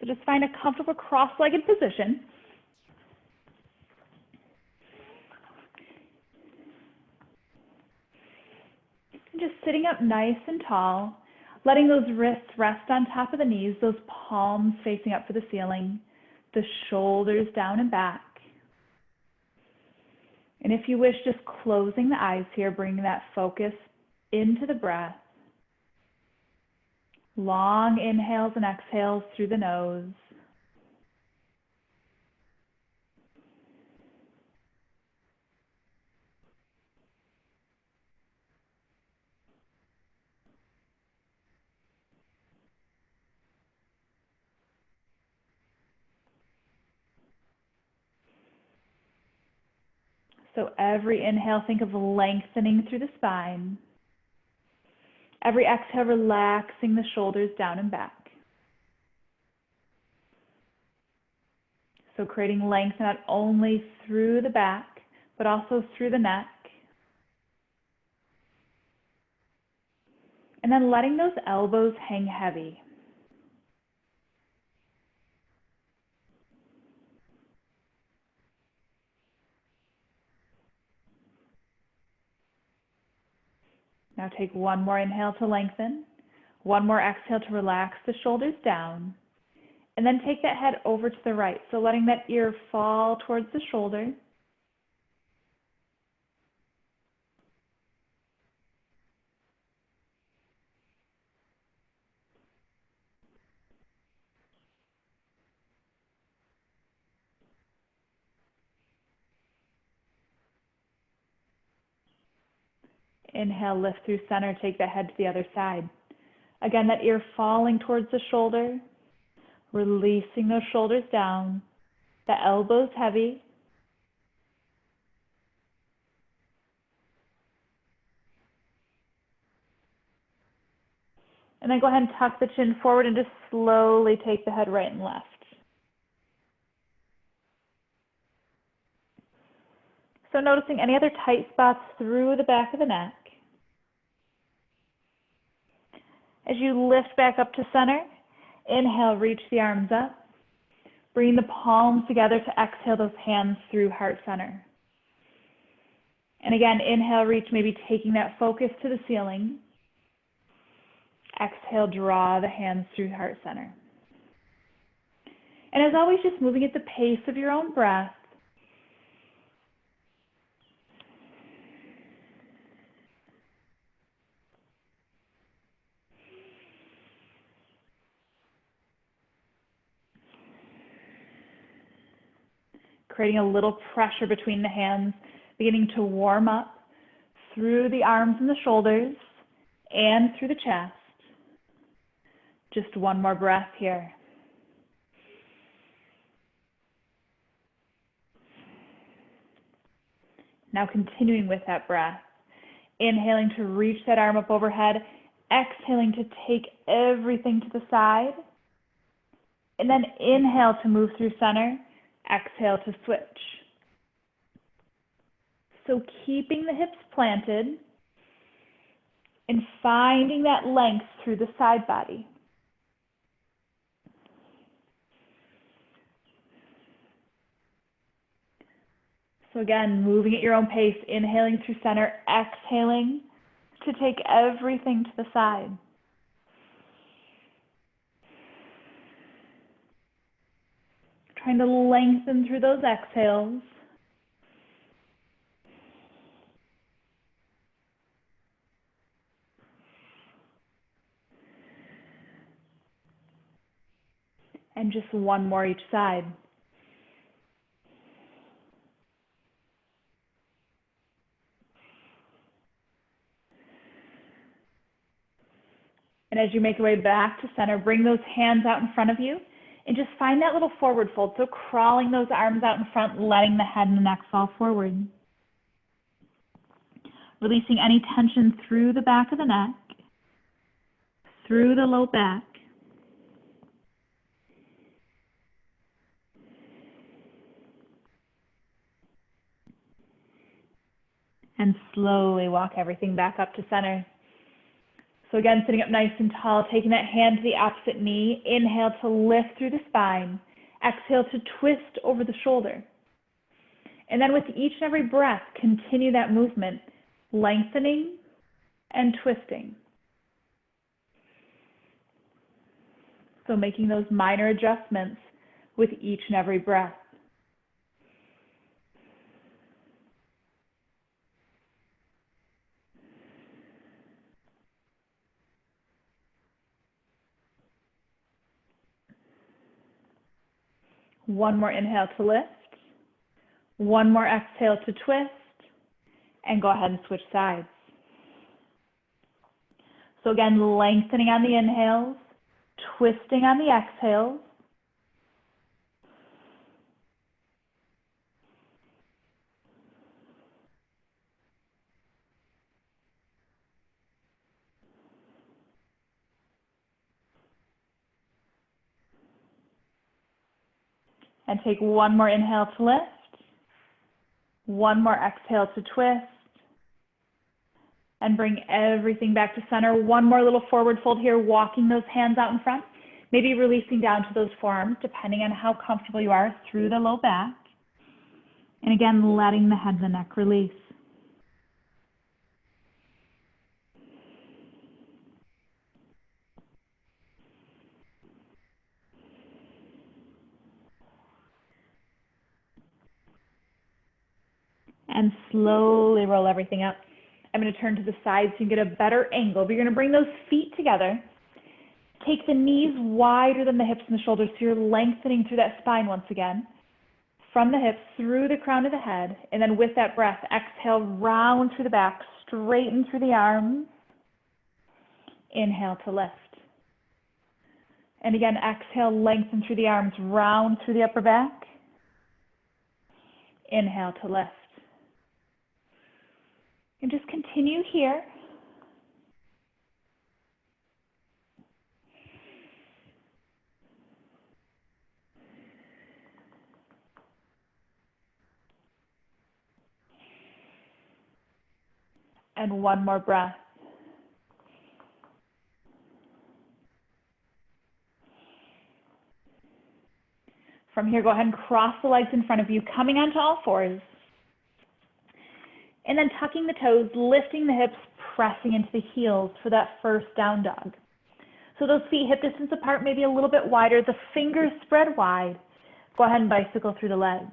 So just find a comfortable cross-legged position. Just sitting up nice and tall, letting those wrists rest on top of the knees, those palms facing up for the ceiling, the shoulders down and back. And if you wish, just closing the eyes here, bringing that focus into the breath. Long inhales and exhales through the nose. So every inhale, think of lengthening through the spine. Every exhale, relaxing the shoulders down and back. So creating length not only through the back, but also through the neck. And then letting those elbows hang heavy. Now take one more inhale to lengthen, one more exhale to relax the shoulders down, and then take that head over to the right. So letting that ear fall towards the shoulder. Inhale, lift through center, take that head to the other side. Again, that ear falling towards the shoulder, releasing those shoulders down, the elbows heavy. And then go ahead and tuck the chin forward and just slowly take the head right and left. So noticing any other tight spots through the back of the neck. As you lift back up to center, inhale, reach the arms up. Bring the palms together to exhale those hands through heart center. And again, inhale, reach, maybe taking that focus to the ceiling. Exhale, draw the hands through heart center. And as always, just moving at the pace of your own breath. Creating a little pressure between the hands, beginning to warm up through the arms and the shoulders and through the chest. Just one more breath here. Now continuing with that breath, inhaling to reach that arm up overhead, exhaling to take everything to the side, and then inhale to move through center, exhale to switch. So keeping the hips planted and finding that length through the side body. So again, moving at your own pace, inhaling through center, exhaling to take everything to the side. Trying to lengthen through those exhales. And just one more each side. And as you make your way back to center, bring those hands out in front of you and just find that little forward fold. So crawling those arms out in front, letting the head and the neck fall forward. Releasing any tension through the back of the neck, through the low back. And slowly walk everything back up to center. So again, sitting up nice and tall, taking that hand to the opposite knee. Inhale to lift through the spine. Exhale to twist over the shoulder. And then with each and every breath, continue that movement, lengthening and twisting. So making those minor adjustments with each and every breath. One more inhale to lift. One more exhale to twist. And go ahead and switch sides. So again, lengthening on the inhales, twisting on the exhales. And take one more inhale to lift. One more exhale to twist. And bring everything back to center. One more little forward fold here, walking those hands out in front. Maybe releasing down to those forearms, depending on how comfortable you are, through the low back. And again, letting the head and the neck release. And slowly roll everything up. I'm going to turn to the side so you can get a better angle. But you're going to bring those feet together. Take the knees wider than the hips and the shoulders so you're lengthening through that spine once again. From the hips through the crown of the head. And then with that breath, exhale, round through the back, straighten through the arms. Inhale to lift. And again, exhale, lengthen through the arms, round through the upper back. Inhale to lift. And just continue here. And one more breath. From here, go ahead and cross the legs in front of you, coming onto all fours. And then tucking the toes, lifting the hips, pressing into the heels for that first down dog. So those feet hip distance apart, maybe a little bit wider. The fingers spread wide. Go ahead and bicycle through the legs.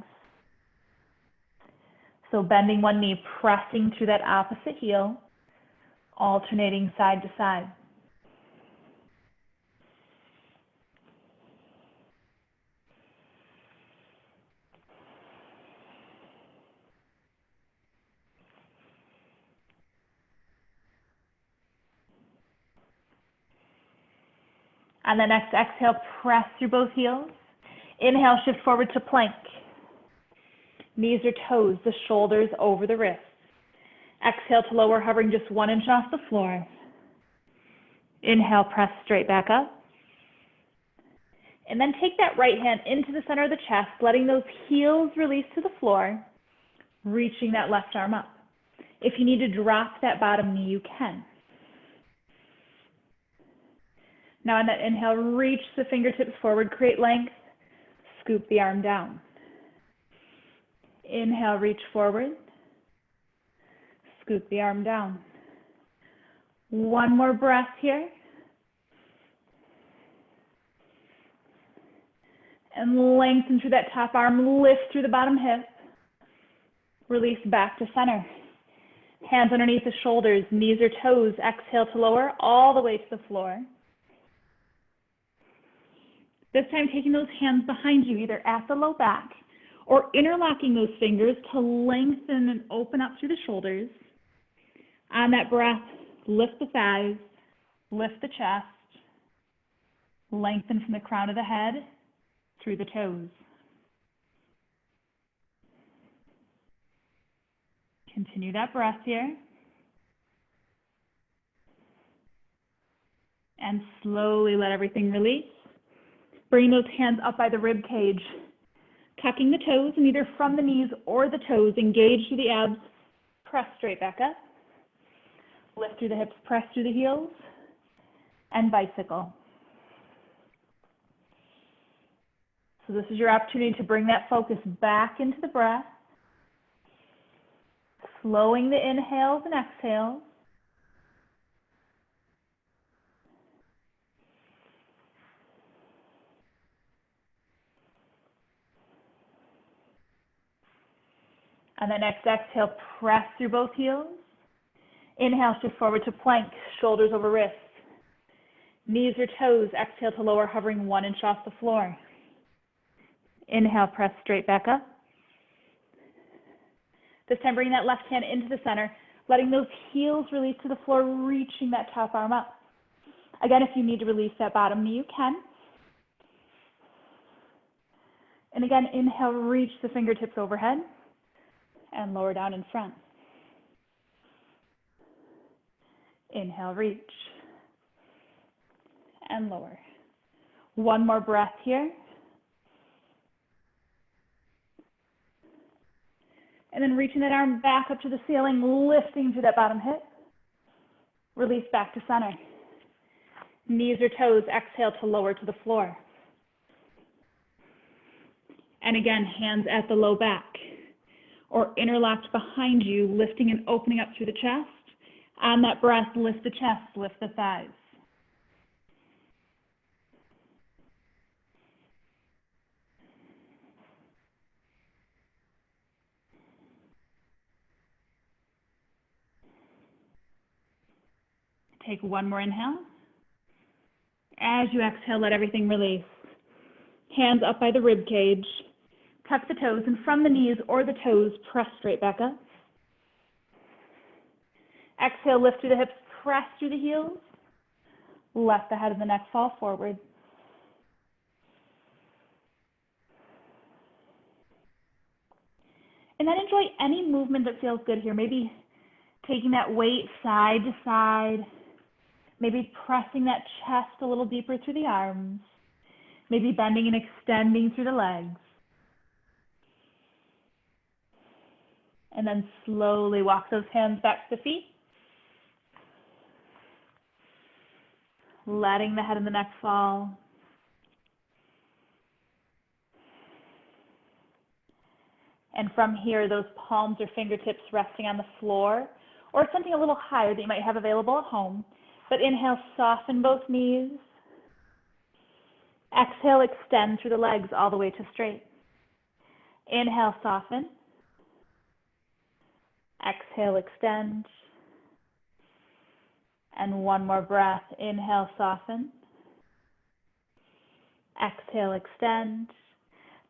So bending one knee, pressing through that opposite heel, alternating side to side. On the next exhale, press through both heels. Inhale, shift forward to plank. Knees or toes, the shoulders over the wrists. Exhale to lower, hovering just 1 inch off the floor. Inhale, press straight back up. And then take that right hand into the center of the chest, letting those heels release to the floor, reaching that left arm up. If you need to drop that bottom knee, you can. Now on that inhale, reach the fingertips forward, create length, scoop the arm down. Inhale, reach forward, scoop the arm down. One more breath here. And lengthen through that top arm, lift through the bottom hip. Release back to center. Hands underneath the shoulders, knees or toes, exhale to lower all the way to the floor. This time taking those hands behind you, either at the low back or interlocking those fingers to lengthen and open up through the shoulders. On that breath, lift the thighs, lift the chest, lengthen from the crown of the head through the toes. Continue that breath here. And slowly let everything release. Bring those hands up by the rib cage, tucking the toes, and either from the knees or the toes, engage through the abs, press straight back up. Lift through the hips, press through the heels. and bicycle. So this is your opportunity to bring that focus back into the breath, slowing the inhales and exhales. And then next exhale, press through both heels. Inhale, shift forward to plank, shoulders over wrists. Knees or toes, exhale to lower, hovering 1 inch off the floor. Inhale, press straight back up. This time, bring that left hand into the center, letting those heels release to the floor, reaching that top arm up. Again, if you need to release that bottom knee, you can. And again, inhale, reach the fingertips overhead and lower down in front. Inhale, reach and lower. One more breath here. And then reaching that arm back up to the ceiling, lifting through that bottom hip. Release back to center. Knees or toes, exhale to lower to the floor. And again, hands at the low back or interlocked behind you, lifting and opening up through the chest. On that breath, lift the chest, lift the thighs. Take one more inhale. As you exhale, let everything release. Hands up by the rib cage. Tuck the toes, and from the knees or the toes, press straight back up. Exhale, lift through the hips, press through the heels. Let the head of the neck fall forward. And then enjoy any movement that feels good here. Maybe taking that weight side to side. Maybe pressing that chest a little deeper through the arms. Maybe bending and extending through the legs. And then slowly walk those hands back to the feet. Letting the head and the neck fall. And from here, those palms or fingertips resting on the floor or something a little higher that you might have available at home. But inhale, soften both knees. Exhale, extend through the legs all the way to straight. Inhale, soften. Exhale, extend. And one more breath. Inhale, soften. Exhale, extend.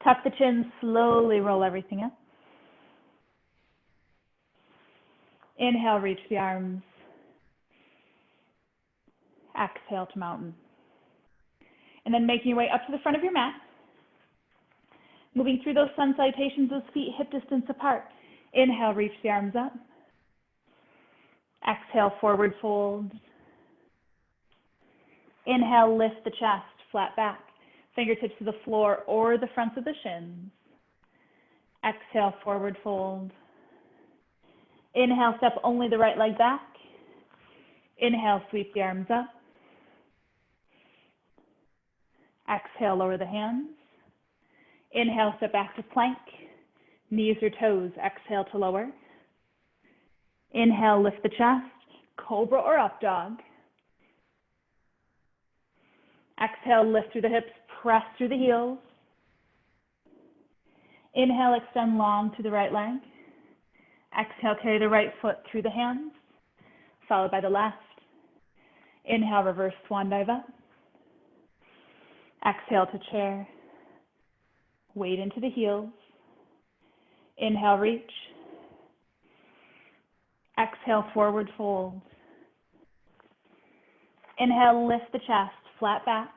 Tuck the chin, slowly roll everything up. Inhale, reach the arms. Exhale to mountain. And then making your way up to the front of your mat. Moving through those sun salutations, those feet hip distance apart. Inhale, reach the arms up. Exhale, forward fold. Inhale, lift the chest, flat back. Fingertips to the floor or the fronts of the shins. Exhale, forward fold. Inhale, step only the right leg back. Inhale, sweep the arms up. Exhale, lower the hands. Inhale, step back to plank. Knees or toes, exhale to lower. Inhale, lift the chest, cobra or up dog. Exhale, lift through the hips, press through the heels. Inhale, extend long to the right leg. Exhale, carry the right foot through the hands, followed by the left. Inhale, reverse swan dive up. Exhale to chair. Weight into the heels. Inhale, reach. Exhale, forward fold. Inhale, lift the chest, flat back.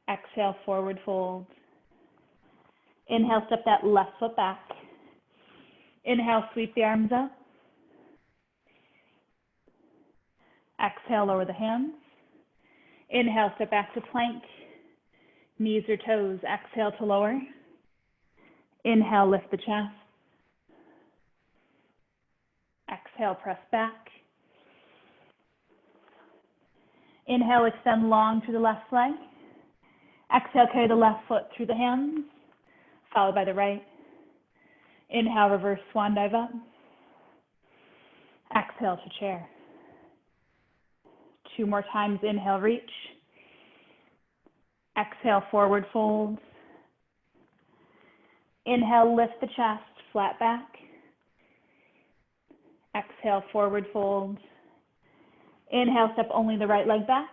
Exhale, forward fold. Inhale, step that left foot back. Inhale, sweep the arms up. Exhale, lower the hands. Inhale, step back to plank. Knees or toes, exhale to lower. Inhale, lift the chest. Exhale, press back. Inhale, extend long through the left leg. Exhale, carry the left foot through the hands, followed by the right. Inhale, reverse swan dive up. Exhale to chair. 2 more times, inhale, reach. Exhale, forward fold. Inhale, lift the chest, flat back. Exhale, forward fold. Inhale, step only the right leg back.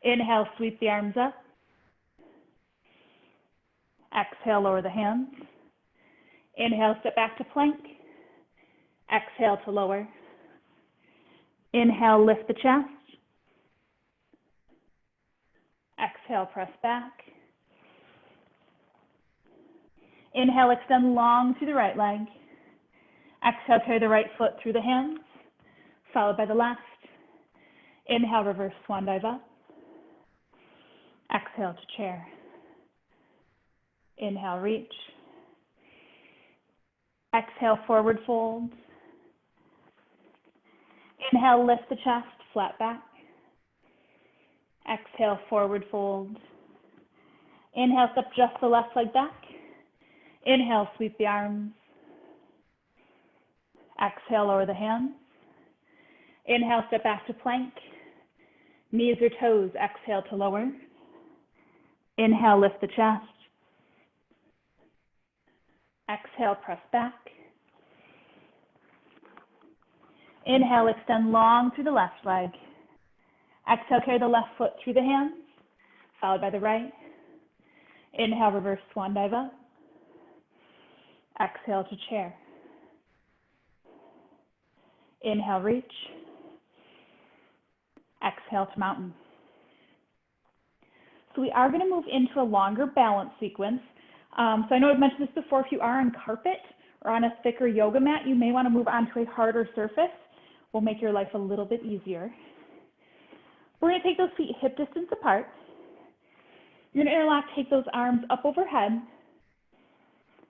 Inhale, sweep the arms up. Exhale, lower the hands. Inhale, step back to plank. Exhale to lower. Inhale, lift the chest. Exhale, press back. Inhale, extend long through the right leg. Exhale, carry the right foot through the hands, followed by the left. Inhale, reverse swan dive up. Exhale to chair. Inhale, reach. Exhale, forward fold. Inhale, lift the chest, flat back. Exhale, forward fold. Inhale, step just the left leg back. Inhale, sweep the arms. Exhale, lower the hands. Inhale, step back to plank. Knees or toes, exhale to lower. Inhale, lift the chest. Exhale, press back. Inhale, extend long through the left leg. Exhale, carry the left foot through the hands, followed by the right. Inhale, reverse swan dive up. Exhale to chair. Inhale, reach. Exhale to mountain. So we are going to move into a longer balance sequence. So I know I've mentioned this before, if you are on carpet or on a thicker yoga mat, you may want to move onto a harder surface. Will make your life a little bit easier. We're going to take those feet hip distance apart. You're going to interlock, take those arms up overhead.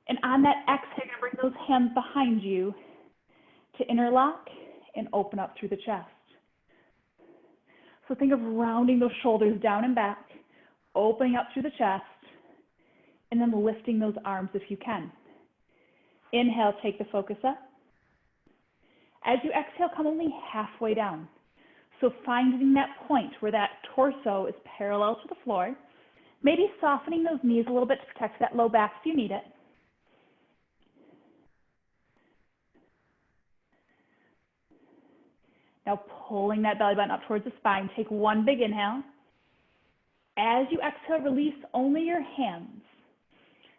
And on that exhale, you're going to bring those hands behind you to interlock and open up through the chest. So think of rounding those shoulders down and back, opening up through the chest, and then lifting those arms if you can. Inhale, take the focus up. As you exhale, come only halfway down. So finding that point where that torso is parallel to the floor, maybe softening those knees a little bit to protect that low back if you need it. Now pulling that belly button up towards the spine, take one big inhale. As you exhale, release only your hands.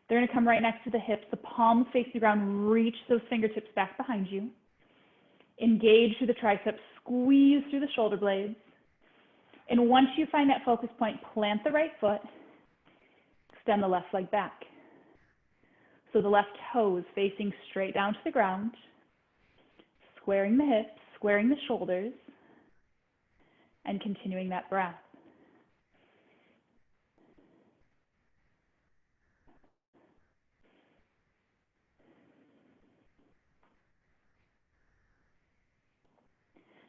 They're going to come right next to the hips, the palms face the ground, reach those fingertips back behind you. Engage through the triceps, squeeze through the shoulder blades. And once you find that focus point, plant the right foot, extend the left leg back. So the left toes facing straight down to the ground, squaring the hips, squaring the shoulders, and continuing that breath.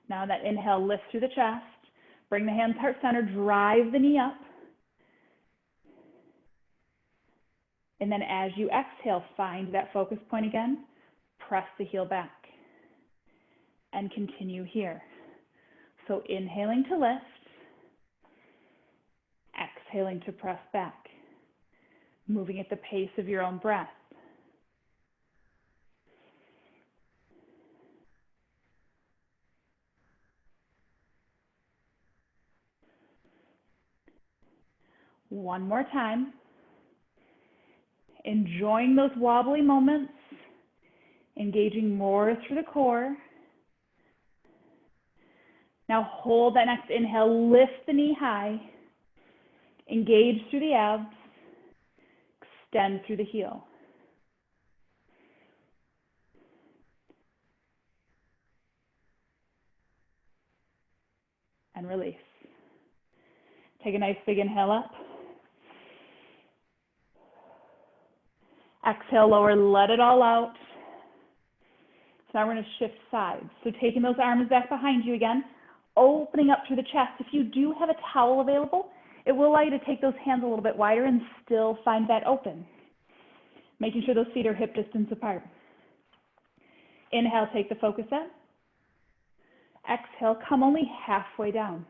Now that inhale, lift through the chest, bring the hands heart center, drive the knee up. And then as you exhale, find that focus point again, press the heel back, and continue here. So inhaling to lift, exhaling to press back, moving at the pace of your own breath. One more time. Enjoying those wobbly moments, engaging more through the core. Now hold that next inhale, lift the knee high, engage through the abs, extend through the heel. And release. Take a nice big inhale up. Exhale, lower, let it all out. So now we're going to shift sides. So taking those arms back behind you again, opening up through the chest. If you do have a towel available, it will allow you to take those hands a little bit wider and still find that open. Making sure those feet are hip distance apart. Inhale, take the focus up. Exhale, come only halfway down.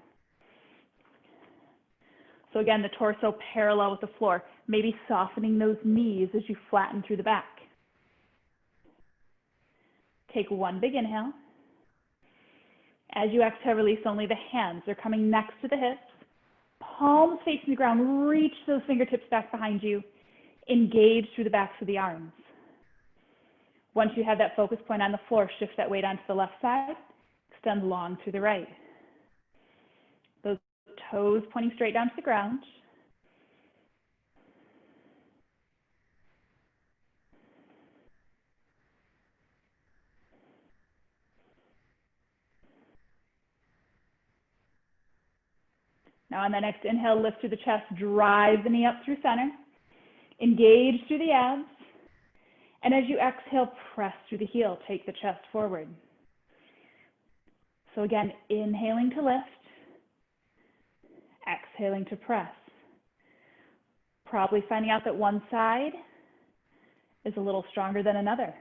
So again, the torso parallel with the floor, maybe softening those knees as you flatten through the back. Take one big inhale. As you exhale, release only the hands. They're coming next to the hips. Palms facing the ground. Reach those fingertips back behind you. Engage through the backs of the arms. Once you have that focus point on the floor, shift that weight onto the left side. Extend long through the right. Those toes pointing straight down to the ground. Now on that next inhale, lift through the chest, drive the knee up through center. Engage through the abs. And as you exhale, press through the heel, take the chest forward. So again, inhaling to lift, exhaling to press. Probably finding out that one side is a little stronger than another.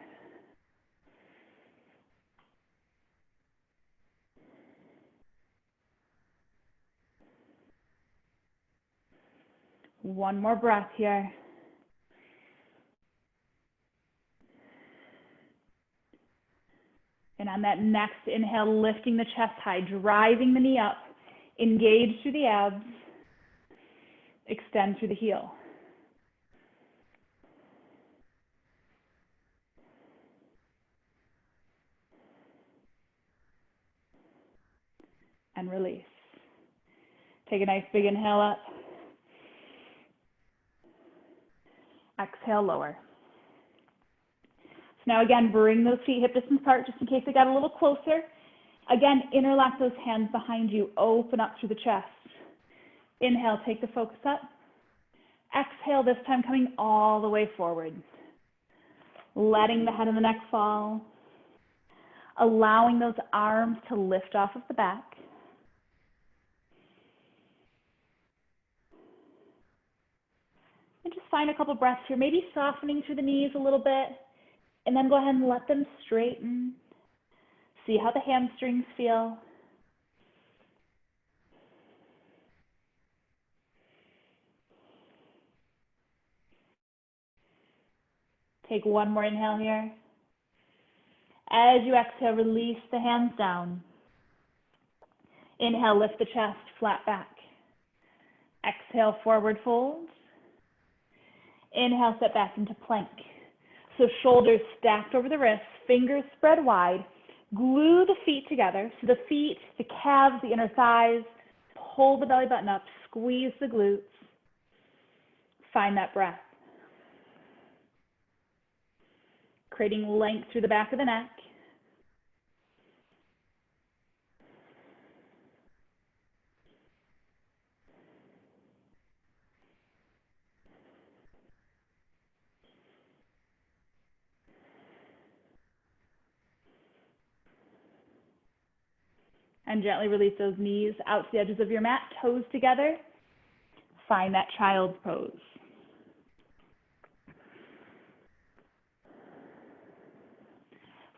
One more breath here. And on that next inhale, lifting the chest high, driving the knee up, engage through the abs, extend through the heel. And release. Take a nice big inhale up. Exhale, lower. So now again, bring those feet hip distance apart just in case they got a little closer. Again, interlock those hands behind you. Open up through the chest. Inhale, take the focus up. Exhale, this time coming all the way forward. Letting the head and the neck fall. Allowing those arms to lift off of the back. And just find a couple breaths here, maybe softening through the knees a little bit, and then go ahead and let them straighten. See how the hamstrings feel. Take one more inhale here. As you exhale, release the hands down. Inhale, lift the chest, flat back. Exhale, forward fold. Inhale, step back into plank. So shoulders stacked over the wrists, fingers spread wide. Glue the feet together. So the feet, the calves, the inner thighs. Pull the belly button up, squeeze the glutes. Find that breath. Creating length through the back of the neck. And gently release those knees out to the edges of your mat, toes together. Find that child's pose.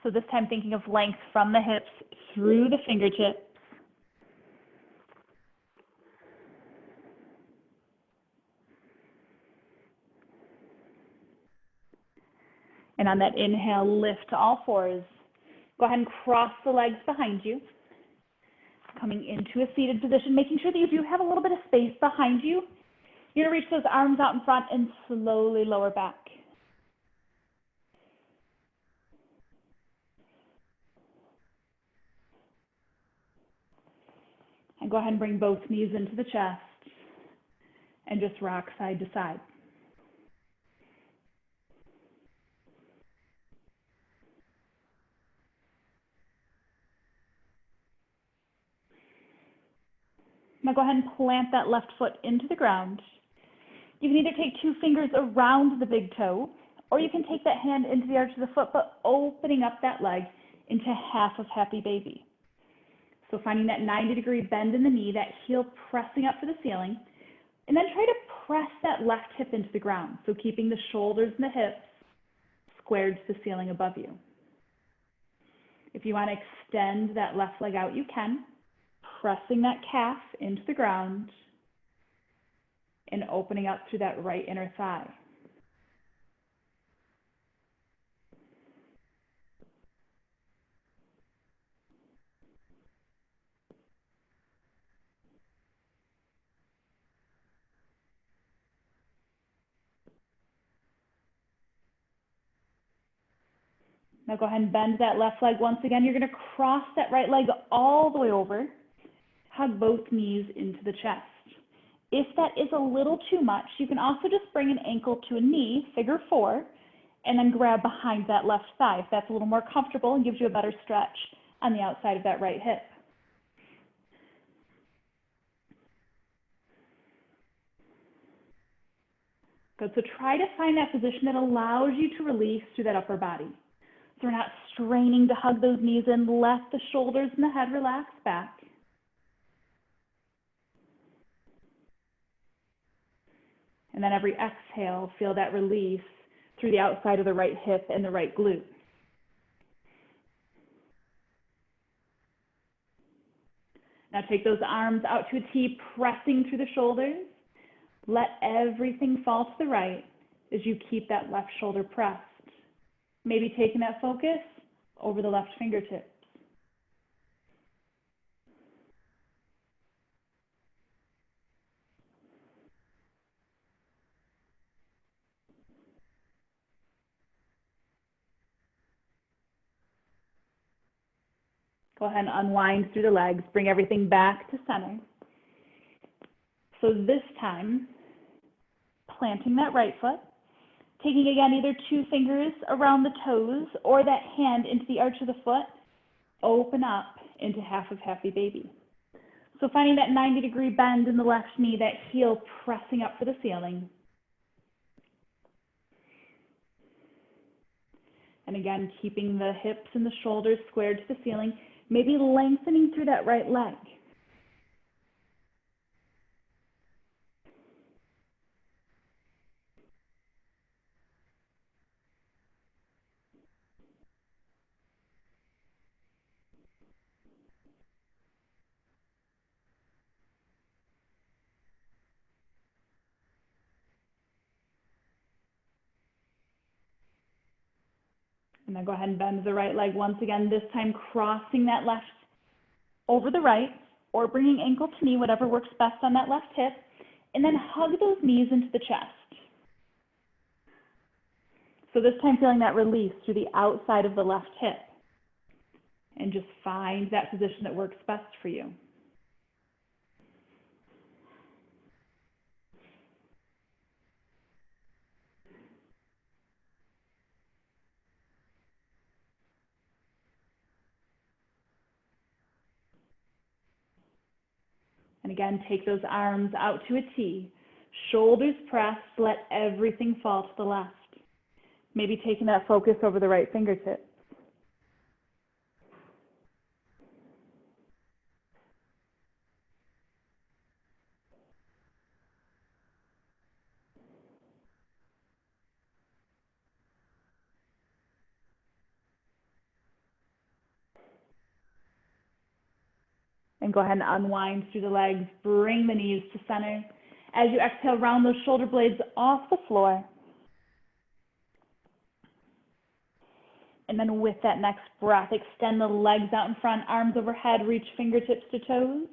So this time thinking of length from the hips through the fingertips. And on that inhale, lift to all fours. Go ahead and cross the legs behind you. Coming into a seated position, making sure that you do have a little bit of space behind you. You're going to reach those arms out in front and slowly lower back. And go ahead and bring both knees into the chest and just rock side to side. Now go ahead and plant that left foot into the ground. You can either take two fingers around the big toe, or you can take that hand into the arch of the foot, but opening up that leg into half of happy baby. So finding that 90-degree bend in the knee, that heel pressing up to the ceiling, and then try to press that left hip into the ground. So keeping the shoulders and the hips squared to the ceiling above you. If you want to extend that left leg out, you can, pressing that calf into the ground and opening up through that right inner thigh. Now go ahead and bend that left leg once again. You're going to cross that right leg all the way over. Hug both knees into the chest. If that is a little too much, you can also just bring an ankle to a knee, figure 4, and then grab behind that left thigh if that's a little more comfortable and gives you a better stretch on the outside of that right hip. Good, so try to find that position that allows you to release through that upper body. So we're not straining to hug those knees in, let the shoulders and the head relax back. And then every exhale, feel that release through the outside of the right hip and the right glute. Now take those arms out to a T, pressing through the shoulders. Let everything fall to the right as you keep that left shoulder pressed. Maybe taking that focus over the left fingertips. Go ahead and unwind through the legs, bring everything back to center. So this time, planting that right foot, taking again either 2 fingers around the toes or that hand into the arch of the foot, open up into half of happy baby. So finding that 90-degree bend in the left knee, that heel pressing up for the ceiling. And again, keeping the hips and the shoulders squared to the ceiling, maybe lengthening through that right leg. And then go ahead and bend the right leg once again, this time crossing that left over the right, or bringing ankle to knee, whatever works best on that left hip, and then hug those knees into the chest. So this time feeling that release through the outside of the left hip, and just find that position that works best for you. And again, take those arms out to a T. Shoulders pressed, let everything fall to the left. Maybe taking that focus over the right fingertips. And go ahead and unwind through the legs, bring the knees to center. As you exhale, round those shoulder blades off the floor. And then with that next breath, extend the legs out in front, arms overhead, reach fingertips to toes.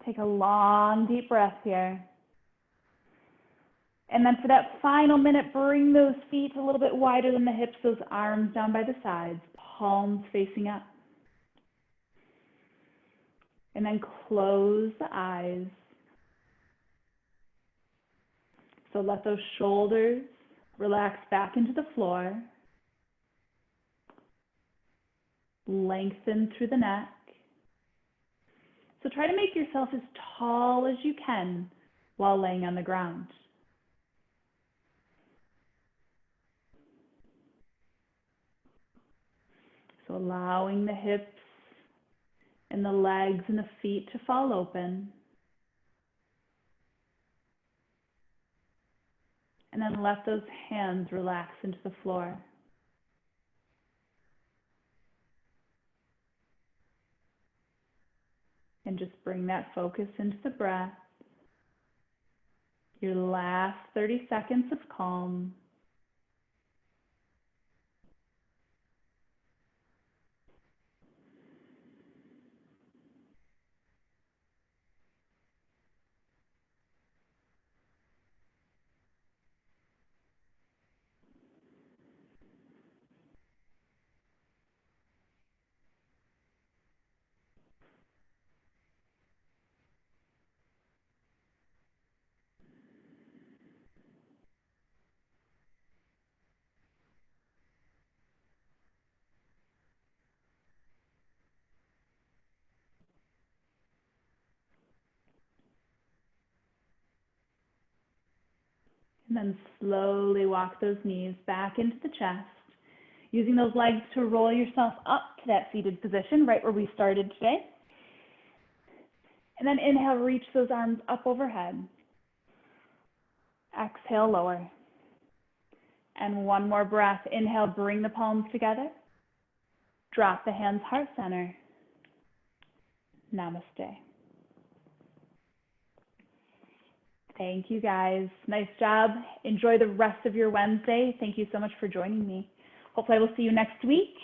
Take a long, deep breath here. And then for that final minute, bring those feet a little bit wider than the hips, those arms down by the sides, palms facing up. And then close the eyes. So let those shoulders relax back into the floor. Lengthen through the neck. So try to make yourself as tall as you can while laying on the ground. So So allowing the hips and the legs and the feet to fall open. And then let those hands relax into the floor. And just bring that focus into the breath. Your last 30 seconds of calm. And then slowly walk those knees back into the chest, using those legs to roll yourself up to that seated position, right where we started today. And then inhale, reach those arms up overhead. Exhale, lower. And one more breath. Inhale, bring the palms together. Drop the hands heart center. Namaste. Thank you guys. Nice job. Enjoy the rest of your Wednesday. Thank you so much for joining me. Hopefully I will see you next week.